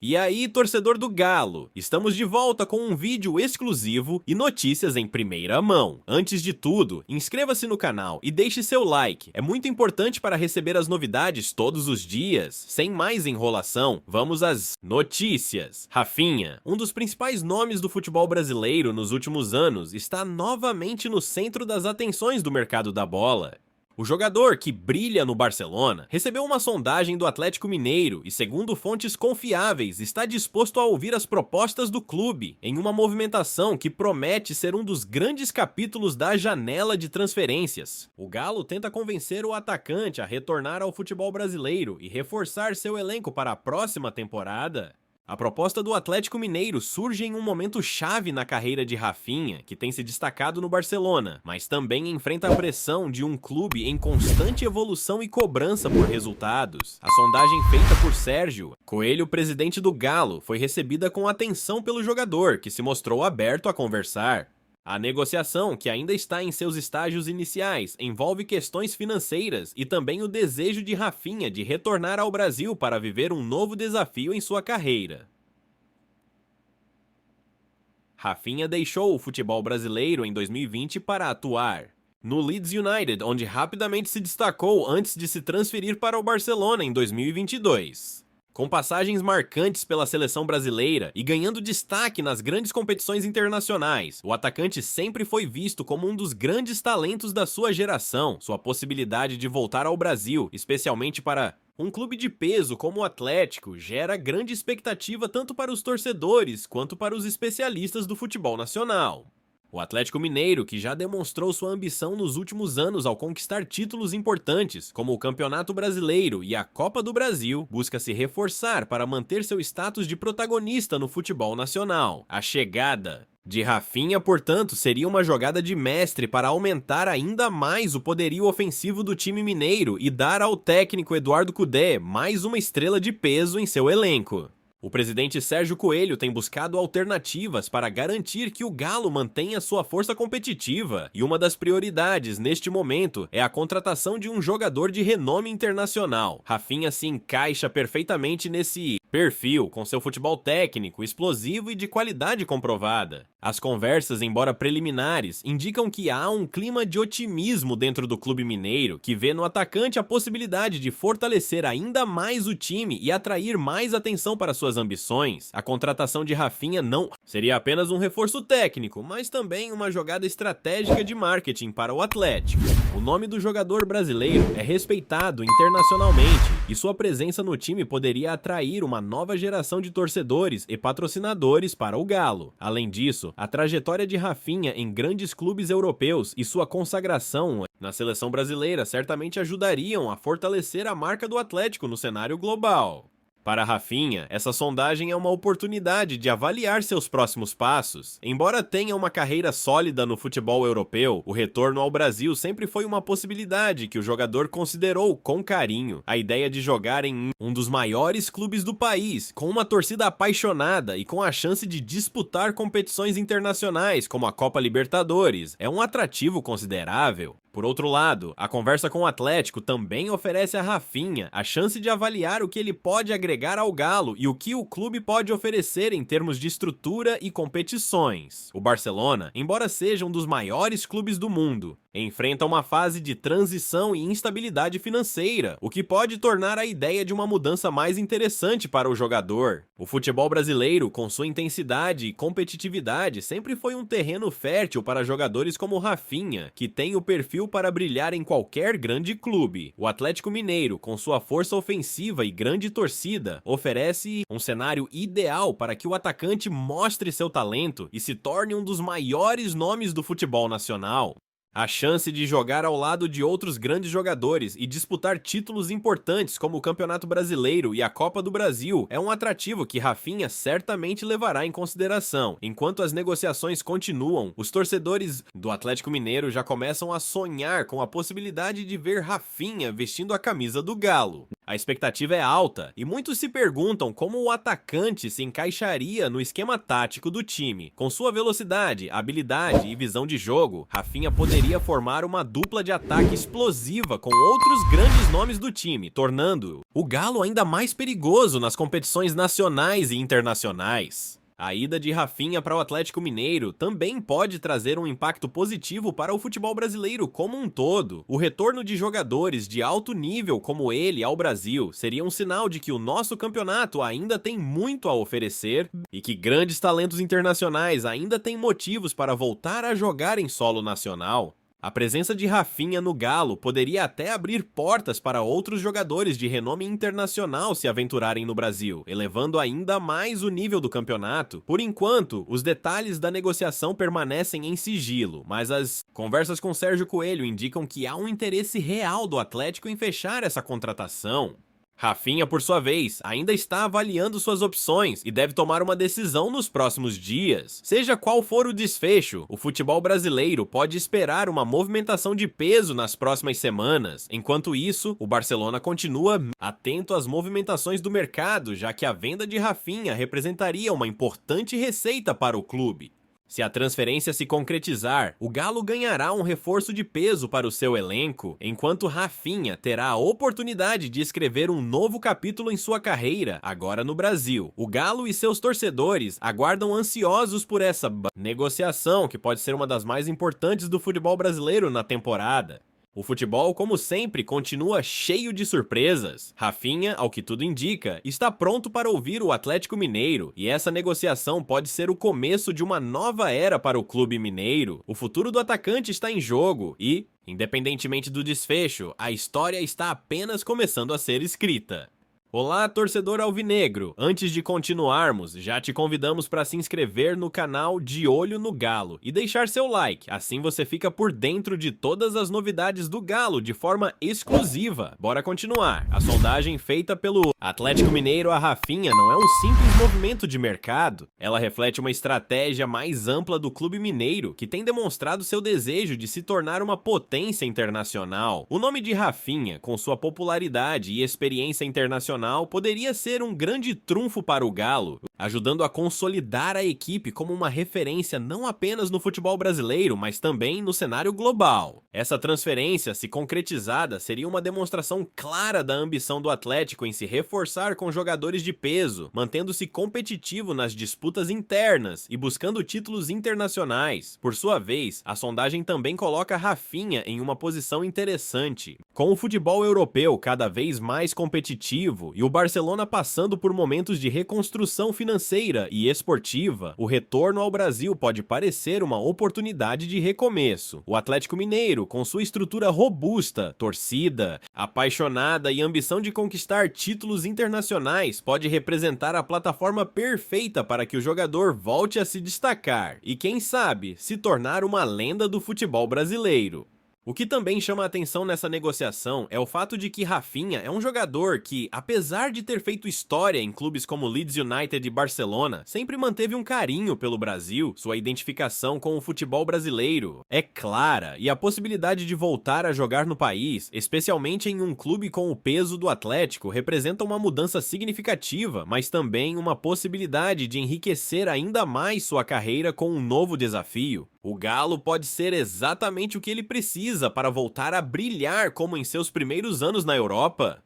E aí, torcedor do Galo, estamos de volta com um vídeo exclusivo e notícias em primeira mão. Antes de tudo, inscreva-se no canal e deixe seu like, é muito importante para receber as novidades todos os dias. Sem mais enrolação, vamos às notícias. Rafinha, um dos principais nomes do futebol brasileiro nos últimos anos, está novamente no centro das atenções do mercado da bola. O jogador, que brilha no Barcelona, recebeu uma sondagem do Atlético Mineiro e, segundo fontes confiáveis, está disposto a ouvir as propostas do clube, em uma movimentação que promete ser um dos grandes capítulos da janela de transferências. O Galo tenta convencer o atacante a retornar ao futebol brasileiro e reforçar seu elenco para a próxima temporada. A proposta do Atlético Mineiro surge em um momento chave na carreira de Rafinha, que tem se destacado no Barcelona, mas também enfrenta a pressão de um clube em constante evolução e cobrança por resultados. A sondagem feita por Sérgio Coelho, presidente do Galo, foi recebida com atenção pelo jogador, que se mostrou aberto a conversar. A negociação, que ainda está em seus estágios iniciais, envolve questões financeiras e também o desejo de Rafinha de retornar ao Brasil para viver um novo desafio em sua carreira. Rafinha deixou o futebol brasileiro em 2020 para atuar no Leeds United, onde rapidamente se destacou antes de se transferir para o Barcelona em 2022. Com passagens marcantes pela seleção brasileira e ganhando destaque nas grandes competições internacionais, o atacante sempre foi visto como um dos grandes talentos da sua geração. Sua possibilidade de voltar ao Brasil, especialmente para um clube de peso como o Atlético, gera grande expectativa tanto para os torcedores quanto para os especialistas do futebol nacional. O Atlético Mineiro, que já demonstrou sua ambição nos últimos anos ao conquistar títulos importantes, como o Campeonato Brasileiro e a Copa do Brasil, busca se reforçar para manter seu status de protagonista no futebol nacional. A chegada de Rafinha, portanto, seria uma jogada de mestre para aumentar ainda mais o poderio ofensivo do time mineiro e dar ao técnico Eduardo Cudê mais uma estrela de peso em seu elenco. O presidente Sérgio Coelho tem buscado alternativas para garantir que o Galo mantenha sua força competitiva, e uma das prioridades neste momento é a contratação de um jogador de renome internacional. Rafinha se encaixa perfeitamente nesse perfil, com seu futebol técnico, explosivo e de qualidade comprovada. As conversas, embora preliminares, indicam que há um clima de otimismo dentro do clube mineiro, que vê no atacante a possibilidade de fortalecer ainda mais o time e atrair mais atenção para suas ambições. A contratação de Rafinha não seria apenas um reforço técnico, mas também uma jogada estratégica de marketing para o Atlético. O nome do jogador brasileiro é respeitado internacionalmente e sua presença no time poderia atrair uma nova geração de torcedores e patrocinadores para o Galo. Além disso, a trajetória de Rafinha em grandes clubes europeus e sua consagração na seleção brasileira certamente ajudariam a fortalecer a marca do Atlético no cenário global. Para Rafinha, essa sondagem é uma oportunidade de avaliar seus próximos passos. Embora tenha uma carreira sólida no futebol europeu, o retorno ao Brasil sempre foi uma possibilidade que o jogador considerou com carinho. A ideia de jogar em um dos maiores clubes do país, com uma torcida apaixonada e com a chance de disputar competições internacionais como a Copa Libertadores, é um atrativo considerável. Por outro lado, a conversa com o Atlético também oferece a Rafinha a chance de avaliar o que ele pode agregar ao Galo e o que o clube pode oferecer em termos de estrutura e competições. O Barcelona, embora seja um dos maiores clubes do mundo, enfrenta uma fase de transição e instabilidade financeira, o que pode tornar a ideia de uma mudança mais interessante para o jogador. O futebol brasileiro, com sua intensidade e competitividade, sempre foi um terreno fértil para jogadores como Rafinha, que tem o perfil para brilhar em qualquer grande clube. O Atlético Mineiro, com sua força ofensiva e grande torcida, oferece um cenário ideal para que o atacante mostre seu talento e se torne um dos maiores nomes do futebol nacional. A chance de jogar ao lado de outros grandes jogadores e disputar títulos importantes como o Campeonato Brasileiro e a Copa do Brasil é um atrativo que Rafinha certamente levará em consideração. Enquanto as negociações continuam, os torcedores do Atlético Mineiro já começam a sonhar com a possibilidade de ver Rafinha vestindo a camisa do Galo. A expectativa é alta e muitos se perguntam como o atacante se encaixaria no esquema tático do time. Com sua velocidade, habilidade e visão de jogo, Rafinha poderia formar uma dupla de ataque explosiva com outros grandes nomes do time, tornando o Galo ainda mais perigoso nas competições nacionais e internacionais. A ida de Rafinha para o Atlético Mineiro também pode trazer um impacto positivo para o futebol brasileiro como um todo. O retorno de jogadores de alto nível como ele ao Brasil seria um sinal de que o nosso campeonato ainda tem muito a oferecer e que grandes talentos internacionais ainda têm motivos para voltar a jogar em solo nacional. A presença de Rafinha no Galo poderia até abrir portas para outros jogadores de renome internacional se aventurarem no Brasil, elevando ainda mais o nível do campeonato. Por enquanto, os detalhes da negociação permanecem em sigilo, mas as conversas com Sérgio Coelho indicam que há um interesse real do Atlético em fechar essa contratação. Rafinha, por sua vez, ainda está avaliando suas opções e deve tomar uma decisão nos próximos dias. Seja qual for o desfecho, o futebol brasileiro pode esperar uma movimentação de peso nas próximas semanas. Enquanto isso, o Barcelona continua atento às movimentações do mercado, já que a venda de Rafinha representaria uma importante receita para o clube. Se a transferência se concretizar, o Galo ganhará um reforço de peso para o seu elenco, enquanto Rafinha terá a oportunidade de escrever um novo capítulo em sua carreira, agora no Brasil. O Galo e seus torcedores aguardam ansiosos por essa negociação, que pode ser uma das mais importantes do futebol brasileiro na temporada. O futebol, como sempre, continua cheio de surpresas. Rafinha, ao que tudo indica, está pronto para ouvir o Atlético Mineiro, e essa negociação pode ser o começo de uma nova era para o clube mineiro. O futuro do atacante está em jogo e, independentemente do desfecho, a história está apenas começando a ser escrita. Olá, torcedor alvinegro! Antes de continuarmos, já te convidamos para se inscrever no canal De Olho no Galo e deixar seu like, assim você fica por dentro de todas as novidades do Galo de forma exclusiva. Bora continuar! A sondagem feita pelo Atlético Mineiro a Rafinha não é um simples movimento de mercado, ela reflete uma estratégia mais ampla do clube mineiro, que tem demonstrado seu desejo de se tornar uma potência internacional. O nome de Rafinha, com sua popularidade e experiência internacional, poderia ser um grande trunfo para o Galo, ajudando a consolidar a equipe como uma referência não apenas no futebol brasileiro, mas também no cenário global. Essa transferência, se concretizada, seria uma demonstração clara da ambição do Atlético em se reforçar com jogadores de peso, mantendo-se competitivo nas disputas internas e buscando títulos internacionais. Por sua vez, a sondagem também coloca Rafinha em uma posição interessante. Com o futebol europeu cada vez mais competitivo e o Barcelona passando por momentos de reconstrução financeira e esportiva, o retorno ao Brasil pode parecer uma oportunidade de recomeço. O Atlético Mineiro, com sua estrutura robusta, torcida, apaixonada e ambição de conquistar títulos internacionais, pode representar a plataforma perfeita para que o jogador volte a se destacar e, quem sabe, se tornar uma lenda do futebol brasileiro. O que também chama a atenção nessa negociação é o fato de que Rafinha é um jogador que, apesar de ter feito história em clubes como Leeds United e Barcelona, sempre manteve um carinho pelo Brasil. Sua identificação com o futebol brasileiro é clara e a possibilidade de voltar a jogar no país, especialmente em um clube com o peso do Atlético, representa uma mudança significativa, mas também uma possibilidade de enriquecer ainda mais sua carreira com um novo desafio. O Galo pode ser exatamente o que ele precisa para voltar a brilhar como em seus primeiros anos na Europa.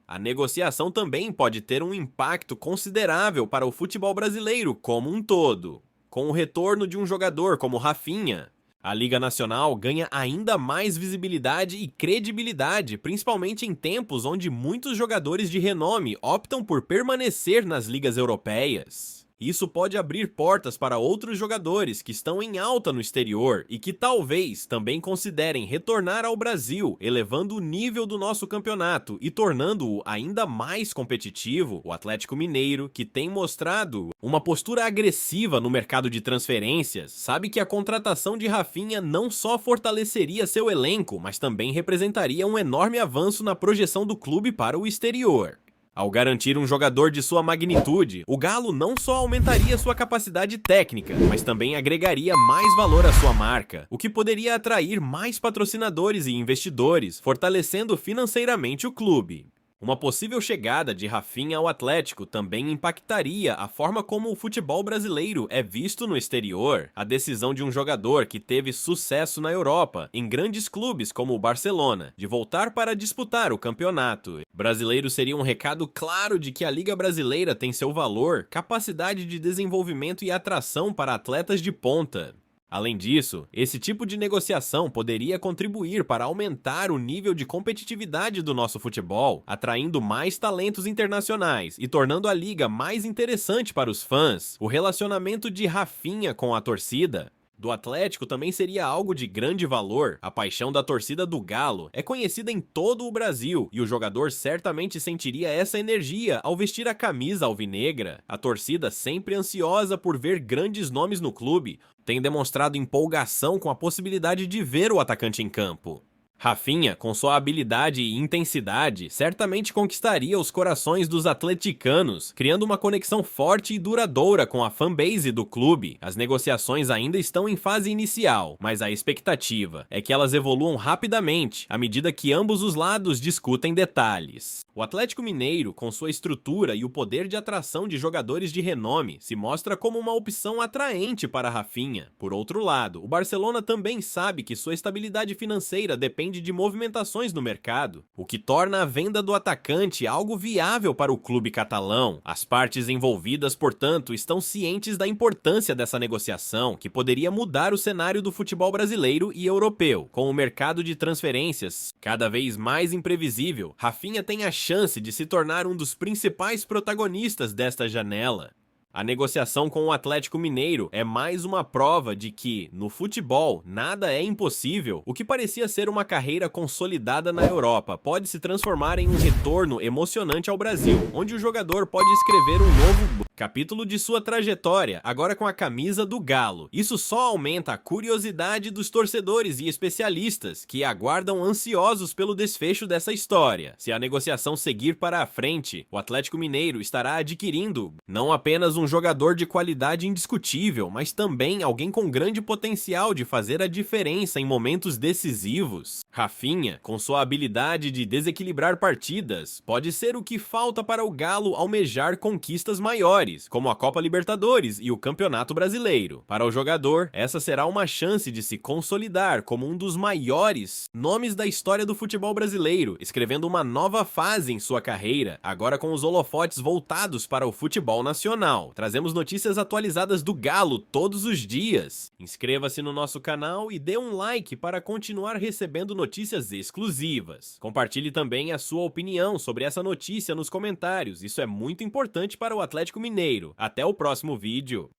A negociação também pode ter um impacto considerável para o futebol brasileiro como um todo. Com o retorno de um jogador como Rafinha, a Liga Nacional ganha ainda mais visibilidade e credibilidade, principalmente em tempos onde muitos jogadores de renome optam por permanecer nas ligas europeias. Isso pode abrir portas para outros jogadores que estão em alta no exterior e que talvez também considerem retornar ao Brasil, elevando o nível do nosso campeonato e tornando-o ainda mais competitivo. O Atlético Mineiro, que tem mostrado uma postura agressiva no mercado de transferências, sabe que a contratação de Rafinha não só fortaleceria seu elenco, mas também representaria um enorme avanço na projeção do clube para o exterior. Ao garantir um jogador de sua magnitude, o Galo não só aumentaria sua capacidade técnica, mas também agregaria mais valor à sua marca, o que poderia atrair mais patrocinadores e investidores, fortalecendo financeiramente o clube. Uma possível chegada de Rafinha ao Atlético também impactaria a forma como o futebol brasileiro é visto no exterior. A decisão de um jogador que teve sucesso na Europa, em grandes clubes como o Barcelona, de voltar para disputar o campeonato brasileiro seria um recado claro de que a Liga Brasileira tem seu valor, capacidade de desenvolvimento e atração para atletas de ponta. Além disso, esse tipo de negociação poderia contribuir para aumentar o nível de competitividade do nosso futebol, atraindo mais talentos internacionais e tornando a liga mais interessante para os fãs. O relacionamento de Rafinha com a torcida do Atlético também seria algo de grande valor. A paixão da torcida do Galo é conhecida em todo o Brasil e o jogador certamente sentiria essa energia ao vestir a camisa alvinegra. A torcida, sempre ansiosa por ver grandes nomes no clube, tem demonstrado empolgação com a possibilidade de ver o atacante em campo. Rafinha, com sua habilidade e intensidade, certamente conquistaria os corações dos atleticanos, criando uma conexão forte e duradoura com a fanbase do clube. As negociações ainda estão em fase inicial, mas a expectativa é que elas evoluam rapidamente à medida que ambos os lados discutem detalhes. O Atlético Mineiro, com sua estrutura e o poder de atração de jogadores de renome, se mostra como uma opção atraente para Rafinha. Por outro lado, o Barcelona também sabe que sua estabilidade financeira depende de movimentações no mercado, o que torna a venda do atacante algo viável para o clube catalão. As partes envolvidas, portanto, estão cientes da importância dessa negociação, que poderia mudar o cenário do futebol brasileiro e europeu. Com o mercado de transferências cada vez mais imprevisível, Rafinha tem a chance de se tornar um dos principais protagonistas desta janela. A negociação com o Atlético Mineiro é mais uma prova de que, no futebol, nada é impossível. O que parecia ser uma carreira consolidada na Europa pode se transformar em um retorno emocionante ao Brasil, onde o jogador pode escrever um novo capítulo de sua trajetória, agora com a camisa do Galo. Isso só aumenta a curiosidade dos torcedores e especialistas, que aguardam ansiosos pelo desfecho dessa história. Se a negociação seguir para a frente, o Atlético Mineiro estará adquirindo não apenas um jogador de qualidade indiscutível, mas também alguém com grande potencial de fazer a diferença em momentos decisivos. Rafinha, com sua habilidade de desequilibrar partidas, pode ser o que falta para o Galo almejar conquistas maiores, como a Copa Libertadores e o Campeonato Brasileiro. Para o jogador, essa será uma chance de se consolidar como um dos maiores nomes da história do futebol brasileiro, escrevendo uma nova fase em sua carreira, agora com os holofotes voltados para o futebol nacional. Trazemos notícias atualizadas do Galo todos os dias. Inscreva-se no nosso canal e dê um like para continuar recebendo notícias exclusivas. Compartilhe também a sua opinião sobre essa notícia nos comentários, isso é muito importante para o Atlético Mineiro. Até o próximo vídeo.